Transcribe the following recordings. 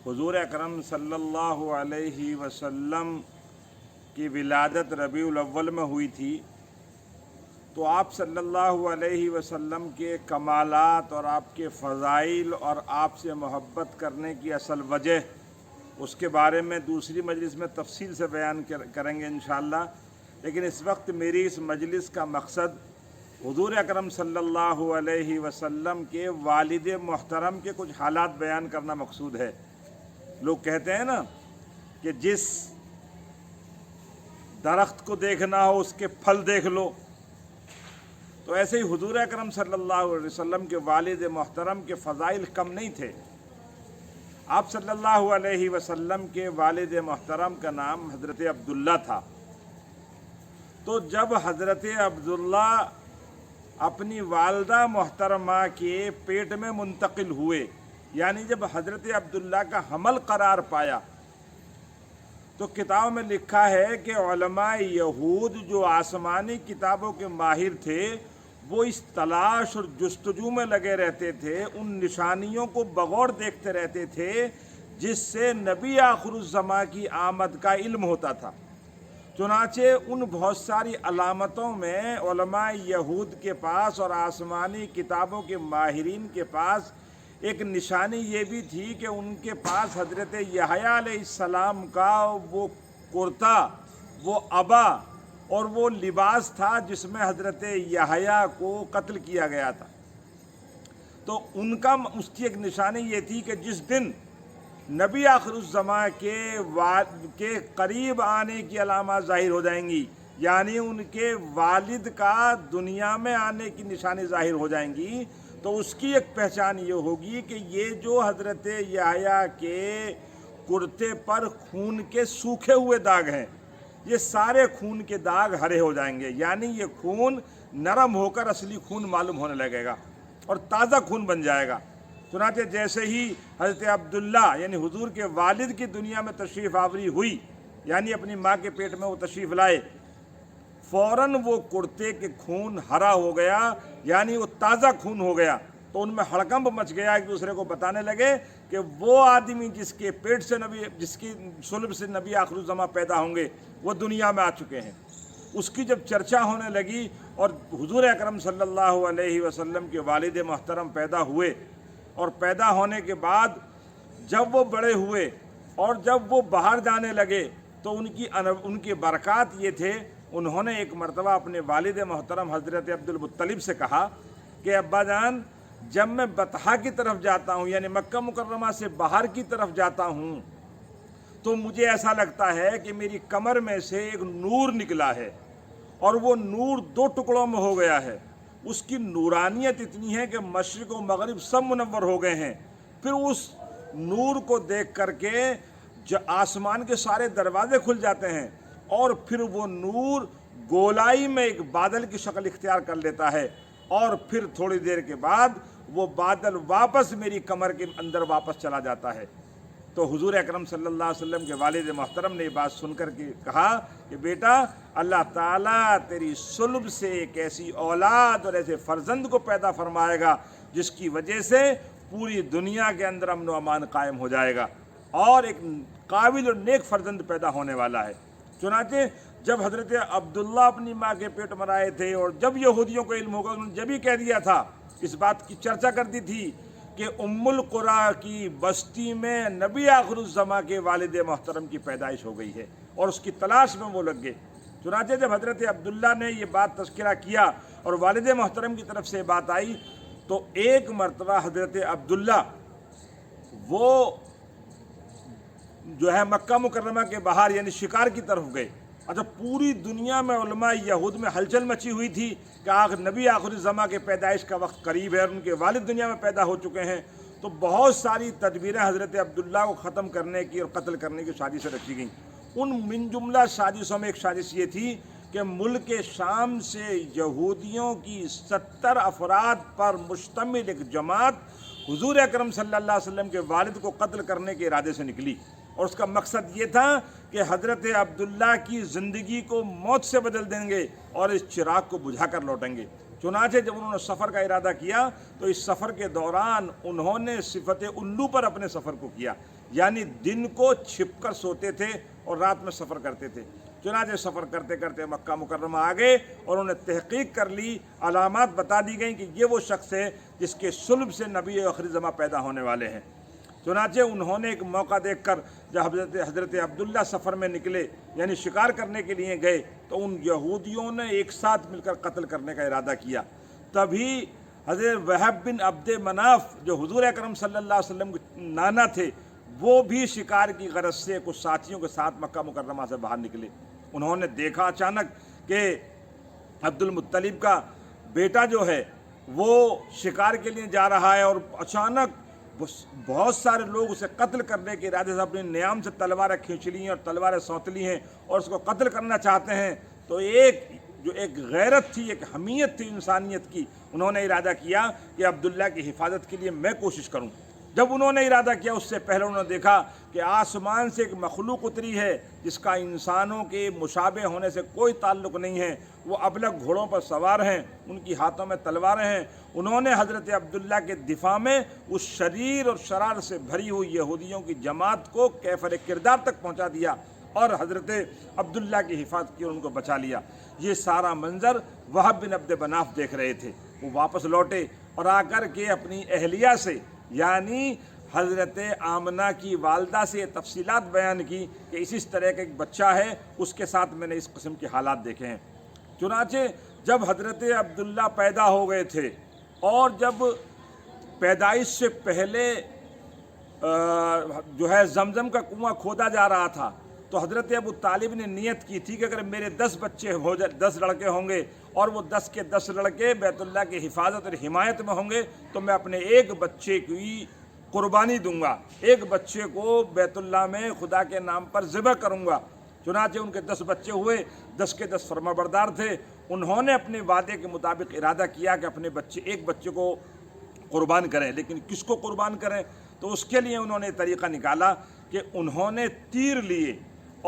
حضور اکرم صلی اللہ علیہ وسلم کی ولادت ربیع الاول میں ہوئی تھی، تو آپ صلی اللہ علیہ وسلم کے کمالات اور آپ کے فضائل اور آپ سے محبت کرنے کی اصل وجہ، اس کے بارے میں دوسری مجلس میں تفصیل سے بیان کریں گے انشاءاللہ۔ لیکن اس وقت میری اس مجلس کا مقصد حضور اکرم صلی اللہ علیہ وسلم کے والد محترم کے کچھ حالات بیان کرنا مقصود ہے۔ لوگ کہتے ہیں نا کہ جس درخت کو دیکھنا ہو اس کے پھل دیکھ لو، تو ایسے ہی حضور اکرم صلی اللہ علیہ وسلم کے والد محترم کے فضائل کم نہیں تھے۔ آپ صلی اللہ علیہ وسلم کے والد محترم کا نام حضرت عبداللہ تھا۔ تو جب حضرت عبداللہ اپنی والدہ محترمہ کے پیٹ میں منتقل ہوئے، یعنی جب حضرت عبداللہ کا حمل قرار پایا، تو کتاب میں لکھا ہے کہ علماء یہود جو آسمانی کتابوں کے ماہر تھے، وہ اس تلاش اور جستجو میں لگے رہتے تھے، ان نشانیوں کو بغور دیکھتے رہتے تھے جس سے نبی آخر الزماں کی آمد کا علم ہوتا تھا۔ چنانچہ ان بہت ساری علامتوں میں علماء یہود کے پاس اور آسمانی کتابوں کے ماہرین کے پاس ایک نشانی یہ بھی تھی کہ ان کے پاس حضرت یحییٰ علیہ السلام کا وہ کرتا، وہ عبا اور وہ لباس تھا جس میں حضرت یحییٰ کو قتل کیا گیا تھا۔ تو ان کا اس کی ایک نشانی یہ تھی کہ جس دن نبی آخر الزماں کے قریب آنے کی علامات ظاہر ہو جائیں گی، یعنی ان کے والد کا دنیا میں آنے کی نشانی ظاہر ہو جائیں گی، تو اس کی ایک پہچان یہ ہوگی کہ یہ جو حضرت یحییٰ کے کرتے پر خون کے سوکھے ہوئے داغ ہیں، یہ سارے خون کے داغ ہرے ہو جائیں گے، یعنی یہ خون نرم ہو کر اصلی خون معلوم ہونے لگے گا اور تازہ خون بن جائے گا۔ چنانچہ جیسے ہی حضرت عبداللہ یعنی حضور کے والد کی دنیا میں تشریف آوری ہوئی، یعنی اپنی ماں کے پیٹ میں وہ تشریف لائے، فوراً وہ کرتے کے خون ہرا ہو گیا، یعنی وہ تازہ خون ہو گیا۔ تو ان میں ہڑکمب مچ گیا، ایک دوسرے کو بتانے لگے کہ وہ آدمی جس کے پیٹ سے جس کی صلب سے نبی آخر الزماں پیدا ہوں گے، وہ دنیا میں آ چکے ہیں۔ اس کی جب چرچا ہونے لگی اور حضور اکرم صلی اللہ علیہ وسلم کے والد محترم پیدا ہوئے، اور پیدا ہونے کے بعد جب وہ بڑے ہوئے اور جب وہ باہر جانے لگے، تو ان کی برکات یہ تھے، انہوں نے ایک مرتبہ اپنے والد محترم حضرت عبدالمطلب سے کہا کہ ابا جان، جب میں بطحا کی طرف جاتا ہوں، یعنی مکہ مکرمہ سے باہر کی طرف جاتا ہوں، تو مجھے ایسا لگتا ہے کہ میری کمر میں سے ایک نور نکلا ہے، اور وہ نور دو ٹکڑوں میں ہو گیا ہے۔ اس کی نورانیت اتنی ہے کہ مشرق و مغرب سب منور ہو گئے ہیں۔ پھر اس نور کو دیکھ کر کے آسمان کے سارے دروازے کھل جاتے ہیں، اور پھر وہ نور گولائی میں ایک بادل کی شکل اختیار کر لیتا ہے، اور پھر تھوڑی دیر کے بعد وہ بادل واپس میری کمر کے اندر واپس چلا جاتا ہے۔ تو حضور اکرم صلی اللہ علیہ وسلم کے والد محترم نے یہ بات سن کر کے کہا کہ بیٹا، اللہ تعالیٰ تیری صلب سے ایک ایسی اولاد اور ایسے فرزند کو پیدا فرمائے گا جس کی وجہ سے پوری دنیا کے اندر امن و امان قائم ہو جائے گا، اور ایک قابل اور نیک فرزند پیدا ہونے والا ہے۔ چنانچہ جب حضرت عبداللہ اپنی ماں کے پیٹ میں آئے تھے، اور جب یہودیوں کو علم ہوگا، انہوں نے جب ہی کہہ دیا تھا، اس بات کی چرچا کر دی تھی کہ ام القریٰ کی بستی میں نبی آخر الزماں کے والد محترم کی پیدائش ہو گئی ہے، اور اس کی تلاش میں وہ لگ گئے۔ چنانچہ جب حضرت عبداللہ نے یہ بات تذکرہ کیا اور والد محترم کی طرف سے بات آئی، تو ایک مرتبہ حضرت عبداللہ وہ جو ہے مکہ مکرمہ کے باہر یعنی شکار کی طرف گئے۔ اچھا، پوری دنیا میں علماء یہود میں ہلچل مچی ہوئی تھی کہ نبی آخر الزماں کے پیدائش کا وقت قریب ہے اور ان کے والد دنیا میں پیدا ہو چکے ہیں، تو بہت ساری تدبیریں حضرت عبداللہ کو ختم کرنے کی اور قتل کرنے کی سازشیں رکھی گئیں۔ ان من جملہ سازشوں میں ایک سازش یہ تھی کہ ملک شام سے یہودیوں کی 70 افراد پر مشتمل ایک جماعت حضور اکرم صلی اللہ علیہ وسلم کے والد کو قتل کرنے کے ارادے سے نکلی، اور اس کا مقصد یہ تھا کہ حضرت عبداللہ کی زندگی کو موت سے بدل دیں گے اور اس چراغ کو بجھا کر لوٹیں گے۔ چنانچہ جب انہوں نے سفر کا ارادہ کیا تو اس سفر کے دوران انہوں نے صفت الو پر اپنے سفر کو کیا، یعنی دن کو چھپ کر سوتے تھے اور رات میں سفر کرتے تھے۔ چنانچہ سفر کرتے کرتے مکہ مکرمہ آ گئے اور انہوں نے تحقیق کر لی، علامات بتا دی گئیں کہ یہ وہ شخص ہے جس کے صلب سے نبی آخری زماں پیدا ہونے والے ہیں۔ چنانچہ انہوں نے ایک موقع دیکھ کر جب حضرت عبداللہ سفر میں نکلے یعنی شکار کرنے کے لیے گئے تو ان یہودیوں نے ایک ساتھ مل کر قتل کرنے کا ارادہ کیا۔ تبھی حضرت وہب بن عبد مناف جو حضور اکرم صلی اللہ علیہ وسلم کے نانا تھے، وہ بھی شکار کی غرض سے کچھ ساتھیوں کے ساتھ مکہ مکرمہ سے باہر نکلے۔ انہوں نے دیکھا اچانک کہ عبد المطلب کا بیٹا جو ہے وہ شکار کے لیے جا رہا ہے، اور اچانک بہت سارے لوگ اسے قتل کرنے کے ارادے سے اپنے نیام سے تلواریں کھینچ لی ہیں اور تلواریں سونت لی ہیں اور اس کو قتل کرنا چاہتے ہیں۔ تو ایک غیرت تھی، ایک حمیت تھی انسانیت کی، انہوں نے ارادہ کیا کہ عبداللہ کی حفاظت کے لیے میں کوشش کروں۔ جب انہوں نے ارادہ کیا اس سے پہلے انہوں نے دیکھا کہ آسمان سے ایک مخلوق اتری ہے جس کا انسانوں کے مشابہ ہونے سے کوئی تعلق نہیں ہے، وہ ابلغ گھوڑوں پر سوار ہیں، ان کی ہاتھوں میں تلواریں ہیں۔ انہوں نے حضرت عبداللہ کے دفاع میں اس شریر اور شرار سے بھری ہوئی یہودیوں کی جماعت کو کیفر کردار تک پہنچا دیا اور حضرت عبداللہ کی حفاظت کی اور ان کو بچا لیا۔ یہ سارا منظر وہب بن عبد مناف دیکھ رہے تھے۔ وہ واپس لوٹے اور آ کر کے اپنی اہلیہ سے یعنی حضرت آمنہ کی والدہ سے یہ تفصیلات بیان کی کہ اس طرح کا ایک بچہ ہے، اس کے ساتھ میں نے اس قسم کے حالات دیکھے ہیں۔ چنانچہ جب حضرت عبداللہ پیدا ہو گئے تھے اور جب پیدائش سے پہلے جو ہے زمزم کا کنواں کھودا جا رہا تھا تو حضرت ابو طالب نے نیت کی تھی کہ اگر میرے 10 بچے ہو جائے 10 لڑکے ہوں گے اور وہ 10 کے 10 لڑکے بیت اللہ کی حفاظت اور حمایت میں ہوں گے تو میں اپنے ایک بچے کی قربانی دوں گا، ایک بچے کو بیت اللہ میں خدا کے نام پر ذبح کروں گا۔ چنانچہ ان کے 10 بچے ہوئے، 10 کے 10 فرمانبردار تھے۔ انہوں نے اپنے وعدے کے مطابق ارادہ کیا کہ اپنے ایک بچے کو قربان کریں، لیکن کس کو قربان کریں؟ تو اس کے لیے انہوں نے طریقہ نکالا کہ انہوں نے تیر لیے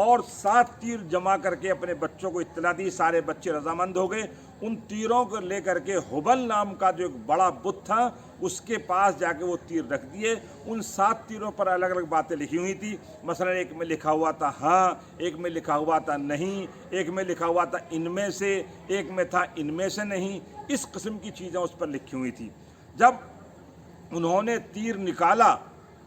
اور 7 تیر جمع کر کے اپنے بچوں کو اطلاع دی۔ سارے بچے رضامند ہو گئے۔ ان تیروں کو لے کر کے حبل نام کا جو ایک بڑا بت تھا اس کے پاس جا کے وہ تیر رکھ دیے۔ ان 7 تیروں پر الگ الگ باتیں لکھی ہوئی تھی، مثلا ایک میں لکھا ہوا تھا ہاں، ایک میں لکھا ہوا تھا نہیں، ایک میں لکھا ہوا تھا ان میں سے، ایک میں تھا ان میں سے نہیں، اس قسم کی چیزیں اس پر لکھی ہوئی تھی۔ جب انہوں نے تیر نکالا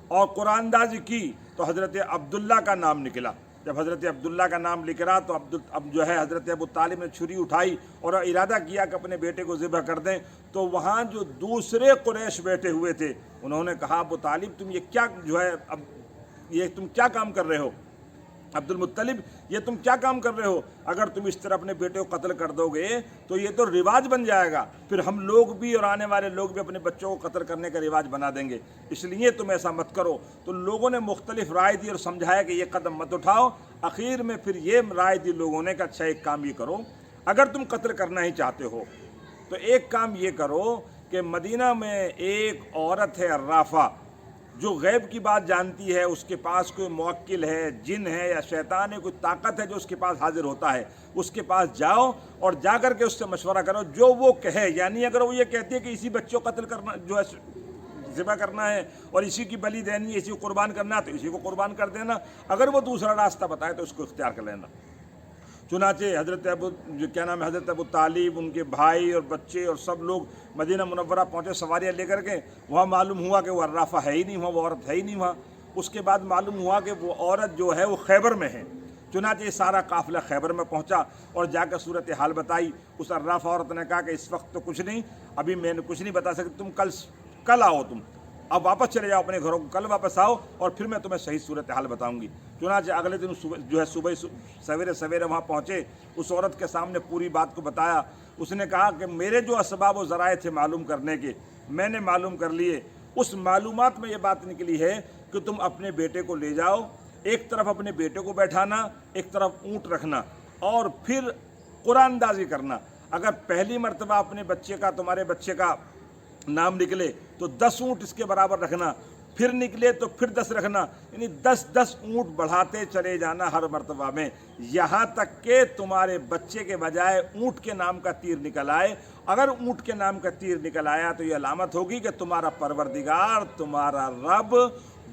اور قرآن اندازی کی تو حضرت عبداللہ کا نام نکلا۔ جب حضرت عبداللہ کا نام لکھ رہا تو اب جو ہے حضرت ابو طالب نے چھری اٹھائی اور ارادہ کیا کہ اپنے بیٹے کو ذبح کر دیں، تو وہاں جو دوسرے قریش بیٹھے ہوئے تھے انہوں نے کہا ابو طالب تم یہ تم کیا کام کر رہے ہو؟ عبد المطلب یہ تم کیا کام کر رہے ہو؟ اگر تم اس طرح اپنے بیٹے کو قتل کر دو گے تو یہ تو رواج بن جائے گا، پھر ہم لوگ بھی اور آنے والے لوگ بھی اپنے بچوں کو قتل کرنے کا رواج بنا دیں گے، اس لیے تم ایسا مت کرو۔ تو لوگوں نے مختلف رائے دی اور سمجھایا کہ یہ قدم مت اٹھاؤ۔ آخر میں پھر یہ رائے دی لوگوں نے کہ اچھا ایک کام یہ کرو، اگر تم قتل کرنا ہی چاہتے ہو تو ایک کام یہ کرو کہ مدینہ میں ایک عورت ہے عرافہ جو غیب کی بات جانتی ہے، اس کے پاس کوئی موکل ہے، جن ہے یا شیطان ہے، کوئی طاقت ہے جو اس کے پاس حاضر ہوتا ہے، اس کے پاس جاؤ اور جا کر کے اس سے مشورہ کرو، جو وہ کہے، یعنی اگر وہ یہ کہتی ہے کہ اسی بچے کو قتل کرنا جو ہے ذبح کرنا ہے اور اسی کی بلی دینی ہے، اسی کو قربان کرنا ہے تو اسی کو قربان کر دینا، اگر وہ دوسرا راستہ بتائے تو اس کو اختیار کر لینا۔ چنانچہ حضرت ابو طالب، ان کے بھائی اور بچے اور سب لوگ مدینہ منورہ پہنچے سواریاں لے کر کے۔ وہاں معلوم ہوا کہ وہ عرافہ ہے ہی نہیں وہاں، وہ عورت ہے ہی نہیں وہاں۔ اس کے بعد معلوم ہوا کہ وہ عورت جو ہے وہ خیبر میں ہے۔ چنانچہ یہ سارا قافلہ خیبر میں پہنچا اور جا کر صورتحال بتائی۔ اس عرافہ عورت نے کہا کہ اس وقت تو کچھ نہیں، ابھی میں نے کچھ نہیں بتا سکتی، تم کل آؤ، تم اب واپس چلے جاؤ اپنے گھروں کو، کل واپس آؤ اور پھر میں تمہیں صحیح صورتحال بتاؤں گی۔ چنانچہ اگلے دن جو ہے صبح سویرے وہاں پہنچے، اس عورت کے سامنے پوری بات کو بتایا۔ اس نے کہا کہ میرے جو اسباب و ذرائع تھے معلوم کرنے کے، میں نے معلوم کر لیے۔ اس معلومات میں یہ بات نکلی ہے کہ تم اپنے بیٹے کو لے جاؤ، ایک طرف اپنے بیٹے کو بیٹھانا، ایک طرف اونٹ رکھنا اور پھر قرآن اندازی کرنا۔ اگر پہلی مرتبہ اپنے بچے کا، تمہارے بچے کا نام نکلے تو 10 اونٹ اس کے برابر رکھنا، پھر نکلے تو پھر 10 رکھنا، یعنی 10 اونٹ بڑھاتے چلے جانا ہر مرتبہ میں، یہاں تک کہ تمہارے بچے کے بجائے اونٹ کے نام کا تیر نکل آئے۔ اگر اونٹ کے نام کا تیر نکل آیا تو یہ علامت ہوگی کہ تمہارا پروردگار، تمہارا رب،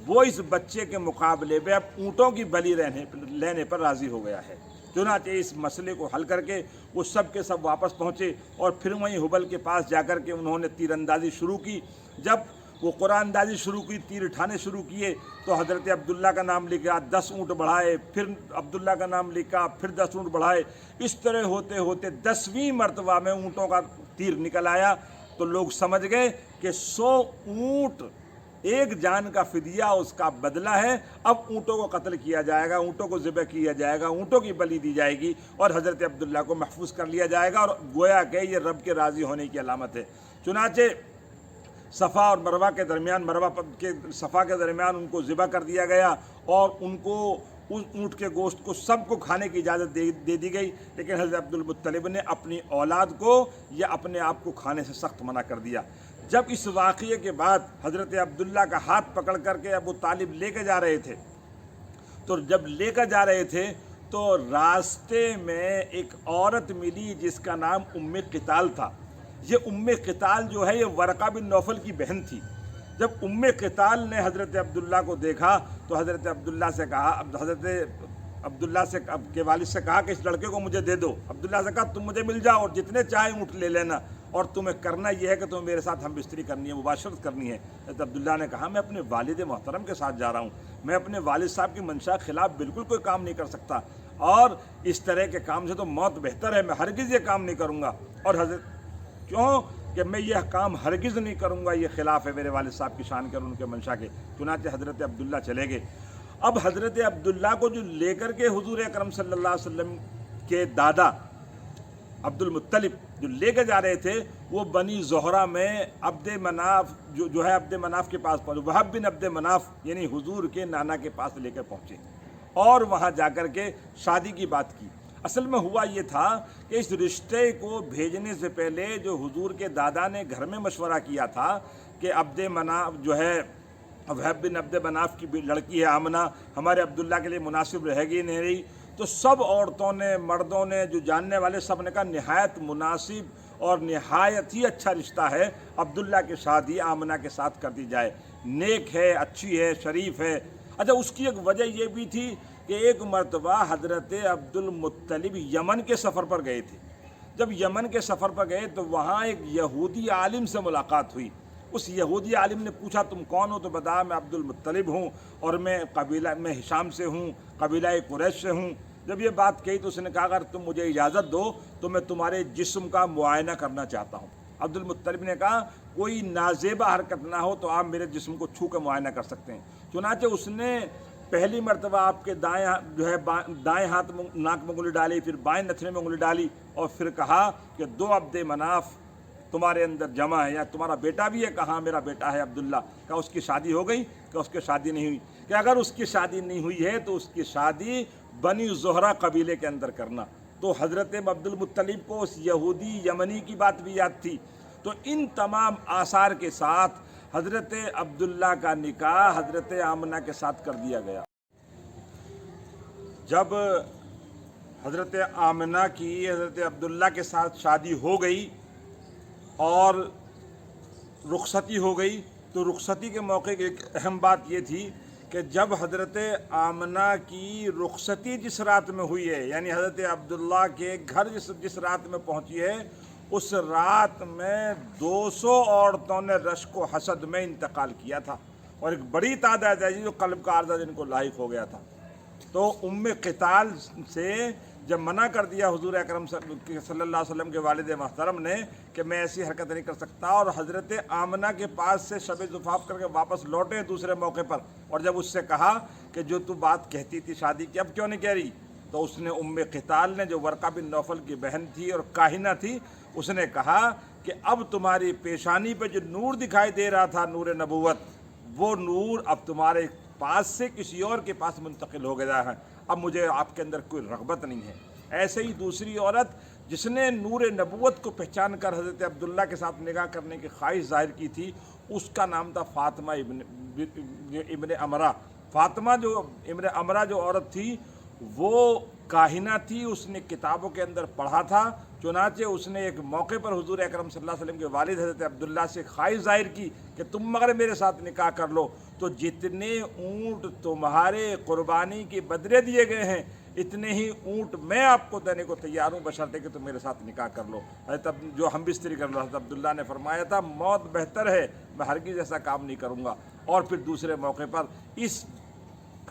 وہ اس بچے کے مقابلے میں اب اونٹوں کی بلی لینے پر راضی ہو گیا ہے۔ چنانچہ اس مسئلے کو حل کر کے وہ سب کے سب واپس پہنچے، اور پھر وہیں حبل کے پاس جا کر کے انہوں نے تیر اندازی شروع کی۔ جب وہ قرآن اندازی شروع کی، تیر اٹھانے شروع کیے، تو حضرت عبداللہ کا نام لکھا، 10 اونٹ بڑھائے، پھر عبداللہ کا نام لکھا، پھر 10 اونٹ بڑھائے، اس طرح ہوتے ہوتے 10ویں مرتبہ میں اونٹوں کا تیر نکل آیا، تو لوگ سمجھ گئے کہ 100 اونٹ ایک جان کا فدیہ، اس کا بدلہ ہے۔ اب اونٹوں کو قتل کیا جائے گا، اونٹوں کو ذبح کیا جائے گا، اونٹوں کی بلی دی جائے گی، اور حضرت عبداللہ کو محفوظ کر لیا جائے گا، اور گویا کہ یہ رب کے راضی ہونے کی علامت ہے۔ چنانچہ صفا اور مروہ کے درمیان، مروہ کے صفا کے درمیان ان کو ذبح کر دیا گیا، اور ان کو اس اونٹ کے گوشت کو سب کو کھانے کی اجازت دے دی گئی، لیکن حضرت عبدالمطلب نے اپنی اولاد کو یا اپنے آپ کو کھانے سے سخت منع کر دیا۔ جب اس واقعے کے بعد حضرت عبداللہ کا ہاتھ پکڑ کر کے ابو طالب لے کے جا رہے تھے، تو جب لے کر جا رہے تھے تو راستے میں ایک عورت ملی جس کا نام ام قتال تھا۔ یہ ام قتال جو ہے یہ ورقہ بن نوفل کی بہن تھی۔ جب ام قتال نے حضرت عبداللہ کو دیکھا تو حضرت عبداللہ سے کہا، حضرت عبداللہ کے والد سے کہا کہ اس لڑکے کو مجھے دے دو۔ عبداللہ سے کہا تم مجھے مل جاؤ اور جتنے چاہے اونٹ لے لینا، اور تمہیں کرنا یہ ہے کہ تمہیں میرے ساتھ ہم بستری کرنی ہے، مباشرت کرنی ہے۔ حضرت عبداللہ نے کہا میں اپنے والد محترم کے ساتھ جا رہا ہوں، میں اپنے والد صاحب کی منشا کے خلاف بالکل کوئی کام نہیں کر سکتا، اور اس طرح کے کام سے تو موت بہتر ہے، میں ہرگز یہ کام نہیں کروں گا۔ اور حضرت کیوں کہ میں یہ کام ہرگز نہیں کروں گا، یہ خلاف ہے میرے والد صاحب کی شان کے اور ان کے منشا کے۔ چنانچہ حضرت عبداللہ چلے گئے۔ اب حضرت عبداللہ کو جو لے کر کے حضور اکرم صلی اللہ علیہ وسلم کے دادا عبد المطلب جو لے کے جا رہے تھے، وہ بنی زہرہ میں عبد مناف جو ہے عبد مناف کے پاس پہنچے، وہب بن عبد مناف یعنی حضور کے نانا کے پاس لے کر پہنچے، اور وہاں جا کر کے شادی کی بات کی۔ اصل میں ہوا یہ تھا کہ اس رشتے کو بھیجنے سے پہلے جو حضور کے دادا نے گھر میں مشورہ کیا تھا کہ عبد مناف جو ہے وہب بن عبد مناف کی لڑکی ہے آمنہ، ہمارے عبداللہ کے لیے مناسب رہے گی نہیں رہی، تو سب عورتوں نے، مردوں نے، جو جاننے والے سب نے کہا نہایت مناسب اور نہایت ہی اچھا رشتہ ہے، عبداللہ کی شادی آمنہ کے ساتھ کر دی جائے، نیک ہے، اچھی ہے، شریف ہے۔ اچھا اس کی ایک وجہ یہ بھی تھی کہ ایک مرتبہ حضرت عبد المطلب یمن کے سفر پر گئے تھے۔ جب یمن کے سفر پر گئے تو وہاں ایک یہودی عالم سے ملاقات ہوئی۔ اس یہودی عالم نے پوچھا تم کون ہو؟ تو بتایا میں عبد المطلب ہوں، اور میں ہشام سے ہوں، قبیلہ قریش سے ہوں۔ جب یہ بات کہی تو اس نے کہا اگر تم مجھے اجازت دو تو میں تمہارے جسم کا معائنہ کرنا چاہتا ہوں۔ عبد المطلب نے کہا کوئی نازیبہ حرکت نہ ہو تو آپ میرے جسم کو چھو کے معائنہ کر سکتے ہیں۔ چنانچہ اس نے پہلی مرتبہ آپ کے دائیں ہاتھ ناک میں انگلی ڈالی، پھر بائیں نتھنے میں انگلی ڈالی، اور پھر کہا کہ 2 عبد مناف تمہارے اندر جمع ہے، یا تمہارا بیٹا بھی ہے؟ کہا میرا بیٹا ہے عبداللہ۔ کہا اس کی شادی ہو گئی؟ کہ اس کی شادی نہیں ہوئی۔ کہ اگر اس کی شادی نہیں ہوئی ہے تو اس کی شادی بنی زہرہ قبیلے کے اندر کرنا۔ تو حضرت عبد المطلب کو اس یہودی یمنی کی بات بھی یاد تھی۔ تو ان تمام آثار کے ساتھ حضرت عبداللہ کا نکاح حضرت آمنہ کے ساتھ کر دیا گیا۔ جب حضرت آمنہ کی حضرت عبداللہ کے ساتھ شادی ہو گئی اور رخصتی ہو گئی، تو رخصتی کے موقع کی ایک اہم بات یہ تھی کہ جب حضرت آمنہ کی رخصتی جس رات میں ہوئی ہے، یعنی حضرت عبداللہ کے گھر جس رات میں پہنچی ہے، اس رات میں 200 عورتوں نے رشک و حسد میں انتقال کیا تھا، اور ایک بڑی تعداد ہے جو قلب کا عارضہ جن کو لاحق ہو گیا تھا۔ تو ام قتال سے جب منع کر دیا حضور اکرم صلی اللہ علیہ وسلم کے والد محترم نے کہ میں ایسی حرکت نہیں کر سکتا، اور حضرت آمنہ کے پاس سے شب زفاف کر کے واپس لوٹے دوسرے موقع پر، اور جب اس سے کہا کہ جو تو بات کہتی تھی شادی کی اب کیوں نہیں کہہ رہی، تو اس نے ام قتال نے جو ورقہ بن نوفل کی بہن تھی اور کاہنہ تھی، اس نے کہا کہ اب تمہاری پیشانی پہ جو نور دکھائی دے رہا تھا نور نبوت، وہ نور اب تمہارے پاس سے کسی اور کے پاس منتقل ہو گیا ہے، اب مجھے آپ کے اندر کوئی رغبت نہیں ہے۔ ایسے ہی دوسری عورت جس نے نور نبوت کو پہچان کر حضرت عبداللہ کے ساتھ نکاح کرنے کی خواہش ظاہر کی تھی، اس کا نام تھا فاطمہ ابن امرا، فاطمہ جو ابن امرا جو عورت تھی وہ کاہنہ تھی، اس نے کتابوں کے اندر پڑھا تھا، چنانچہ اس نے ایک موقع پر حضور اکرم صلی اللہ علیہ وسلم کے والد حضرت عبداللہ سے خواہش ظاہر کی کہ تم مگر میرے ساتھ نکاح کر لو تو جتنے اونٹ تمہارے قربانی کے بدلے دیے گئے ہیں اتنے ہی اونٹ میں آپ کو دینے کو تیار ہوں، بشرطے کہ تم میرے ساتھ نکاح کر لو۔ جو ہم بستری کر لو، حضرت عبداللہ نے فرمایا تھا موت بہتر ہے، میں ہرگز ایسا کام نہیں کروں گا۔ اور پھر دوسرے موقع پر اس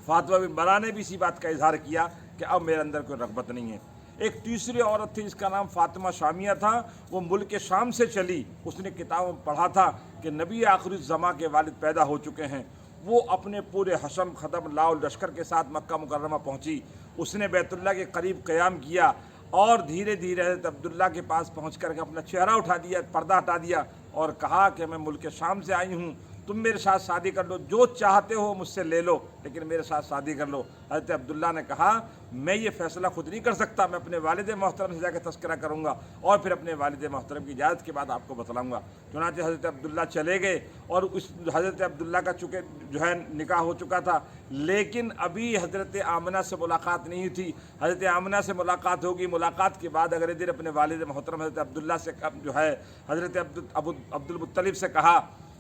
فاطمہ بن برا نے بھی اسی بات کا اظہار کیا کہ اب میرے اندر کوئی رغبت نہیں ہے۔ ایک تیسری عورت تھی جس کا نام فاطمہ شامیہ تھا، وہ ملک شام سے چلی، اس نے کتابوں میں پڑھا تھا کہ نبی آخر الزماں کے والد پیدا ہو چکے ہیں۔ وہ اپنے پورے حشم ختم لاؤ لشکر کے ساتھ مکہ مکرمہ پہنچی، اس نے بیت اللہ کے قریب قیام کیا اور دھیرے دھیرے حضرت عبداللہ کے پاس پہنچ کر کے اپنا چہرہ اٹھا دیا، پردہ ہٹا دیا اور کہا کہ میں ملک شام سے آئی ہوں، تم میرے ساتھ شادی کر لو، جو چاہتے ہو مجھ سے لے لو لیکن میرے ساتھ شادی کر لو۔ حضرت عبداللہ نے کہا میں یہ فیصلہ خود نہیں کر سکتا، میں اپنے والد محترم سے جا کے تذکرہ کروں گا اور پھر اپنے والد محترم کی اجازت کے بعد آپ کو بتلاؤں گا۔ چنانچہ حضرت عبداللہ چلے گئے اور اس حضرت عبداللہ کا چونکہ جو ہے نکاح ہو چکا تھا لیکن ابھی حضرت آمنہ سے ملاقات نہیں تھی۔ حضرت آمنہ سے ملاقات ہوگی، ملاقات کے بعد اگلے دن اپنے والد محترم حضرت عبداللہ سے جو ہے حضرت عبد المطلب سے کہا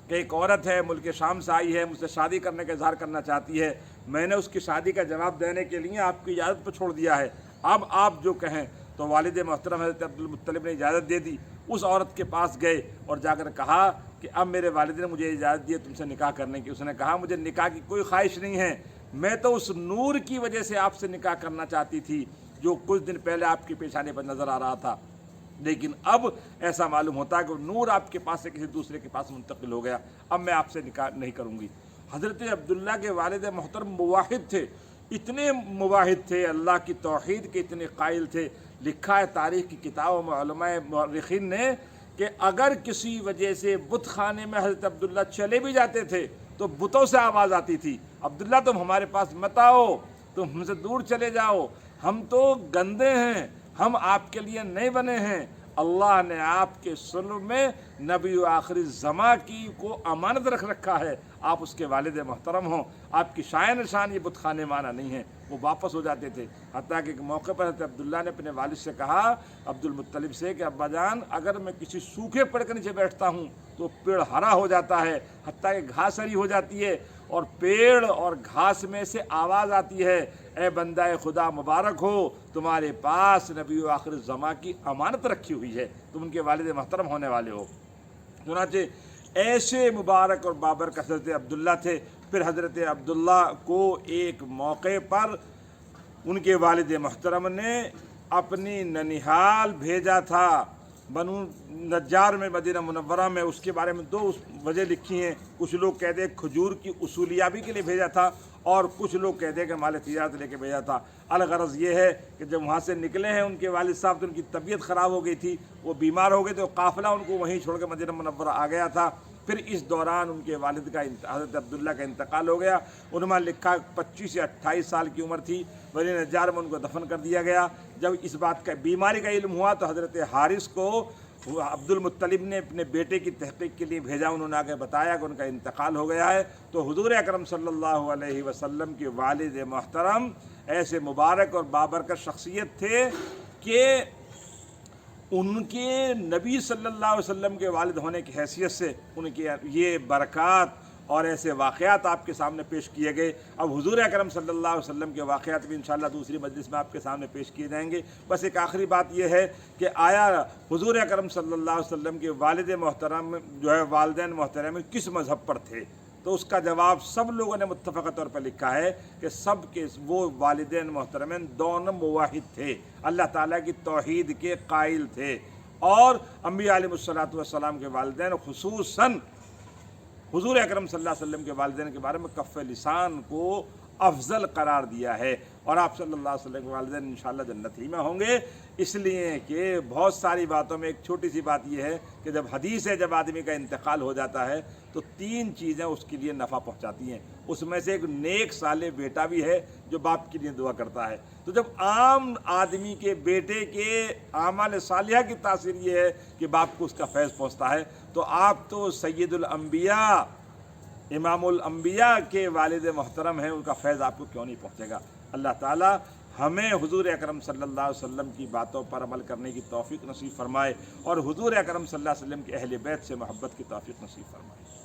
کہ ایک عورت ہے ملک شام سے آئی ہے، مجھ سے شادی کرنے کا اظہار کرنا چاہتی ہے، میں نے اس کی شادی کا جواب دینے کے لیے آپ کی اجازت پر چھوڑ دیا ہے، اب آپ جو کہیں۔ تو والد محترم حضرت عبد المطلب نے اجازت دے دی، اس عورت کے پاس گئے اور جا کر کہا کہ اب میرے والد نے مجھے اجازت دی ہے تم سے نکاح کرنے کی۔ اس نے کہا مجھے نکاح کی کوئی خواہش نہیں ہے، میں تو اس نور کی وجہ سے آپ سے نکاح کرنا چاہتی تھی جو کچھ دن پہلے آپ کی پیشانی پر نظر آ رہا تھا، لیکن اب ایسا معلوم ہوتا ہے کہ نور آپ کے پاس سے کسی دوسرے کے پاس منتقل ہو گیا، اب میں آپ سے نکاح نہیں کروں گی۔ حضرت عبداللہ کے والد محترم مواحد تھے، اتنے مواحد تھے، اللہ کی توحید کے اتنے قائل تھے۔ لکھا ہے تاریخ کی کتابوں میں علماء مورخین نے کہ اگر کسی وجہ سے بت خانے میں حضرت عبداللہ چلے بھی جاتے تھے تو بتوں سے آواز آتی تھی عبداللہ تم ہمارے پاس مت آؤ، تم ہم سے دور چلے جاؤ، ہم تو گندے ہیں، ہم آپ کے لیے نہیں بنے ہیں۔ اللہ نے آپ کے صلب میں نبی و آخری زماں کی کو امانت رکھ رکھا ہے، آپ اس کے والد محترم ہوں، آپ کی شائن نشان یہ بت خانے مانا نہیں ہے۔ وہ واپس ہو جاتے تھے، حتیٰ کہ ایک موقع پر حضرت عبداللہ نے اپنے والد سے کہا عبد المطلب سے کہ ابا جان اگر میں کسی سوکھے پیڑ کے نیچے بیٹھتا ہوں تو پیڑ ہرا ہو جاتا ہے، حتیٰ کہ گھاس ہری ہو جاتی ہے اور پیڑ اور گھاس میں سے آواز آتی ہے اے بندہ خدا مبارک ہو، تمہارے پاس نبی و آخر الزماں کی امانت رکھی ہوئی ہے، تم ان کے والد محترم ہونے والے ہو۔ چنانچہ ایسے مبارک اور بابرکت حضرت عبداللہ تھے۔ پھر حضرت عبداللہ کو ایک موقع پر ان کے والد محترم نے اپنی ننیحال بھیجا تھا، بنو نجار میں مدینہ منورہ میں، اس کے بارے میں دو وجہ لکھی ہیں، کچھ لوگ کہتے ہیں کھجور کی اصولیابی کے لیے بھیجا تھا اور کچھ لوگ کہتے ہیں کہ مال تجارت لے کے بھیجا تھا۔ الغرض یہ ہے کہ جب وہاں سے نکلے ہیں ان کے والد صاحب تو ان کی طبیعت خراب ہو گئی تھی، وہ بیمار ہو گئے تو قافلہ ان کو وہیں چھوڑ کے مدینہ منورہ آ گیا تھا۔ پھر اس دوران ان کے والد کا حضرت عبداللہ کا انتقال ہو گیا، انہوں نے لکھا 25 یا 28 سال کی عمر تھی، بنی نجار میں ان کو دفن کر دیا گیا۔ جب اس بات کا بیماری کا علم ہوا تو حضرت حارث کو عبد المطلب نے اپنے بیٹے کی تحقیق کے لیے بھیجا، انہوں نے آگے بتایا کہ ان کا انتقال ہو گیا ہے۔ تو حضور اکرم صلی اللہ علیہ وسلم کے والد محترم ایسے مبارک اور بابرکت شخصیت تھے کہ ان کے نبی صلی اللہ علیہ وسلم کے والد ہونے کی حیثیت سے ان کے یہ برکات اور ایسے واقعات آپ کے سامنے پیش کیے گئے۔ اب حضور اکرم صلی اللہ علیہ وسلم کے واقعات بھی انشاءاللہ دوسری مجلس میں آپ کے سامنے پیش کیے جائیں گے۔ بس ایک آخری بات یہ ہے کہ آیا حضور اکرم صلی اللہ علیہ وسلم کے والد محترم جو ہے والدین محترم کس مذہب پر تھے؟ تو اس کا جواب سب لوگوں نے متفقہ طور پر لکھا ہے کہ سب کے وہ والدین محترمین دونوں موحد تھے، اللہ تعالیٰ کی توحید کے قائل تھے، اور انبیاء علیہ الصلوۃ والسلام کے والدین خصوصاً حضور اکرم صلی اللہ علیہ وسلم کے والدین کے بارے میں کف لسان کو افضل قرار دیا ہے، اور آپ صلی اللہ علیہ وسلم کے والدین انشاءاللہ جنت ہی میں ہوں گے، اس لیے کہ بہت ساری باتوں میں ایک چھوٹی سی بات یہ ہے کہ جب حدیث ہے جب آدمی کا انتقال ہو جاتا ہے تو 3 چیزیں اس کے لیے نفع پہنچاتی ہیں، اس میں سے ایک نیک صالح بیٹا بھی ہے جو باپ کے لیے دعا کرتا ہے۔ تو جب عام آدمی کے بیٹے کے اعمال صالحہ کی تاثیر یہ ہے کہ باپ کو اس کا فیض پہنچتا ہے، تو آپ تو سید الانبیاء امام الانبیاء کے والد محترم ہیں، ان کا فیض آپ کو کیوں نہیں پہنچے گا؟ اللہ تعالیٰ ہمیں حضور اکرم صلی اللہ علیہ وسلم کی باتوں پر عمل کرنے کی توفیق نصیب فرمائے، اور حضور اکرم صلی اللہ علیہ وسلم کے اہل بیت سے محبت کی توفیق نصیب فرمائے۔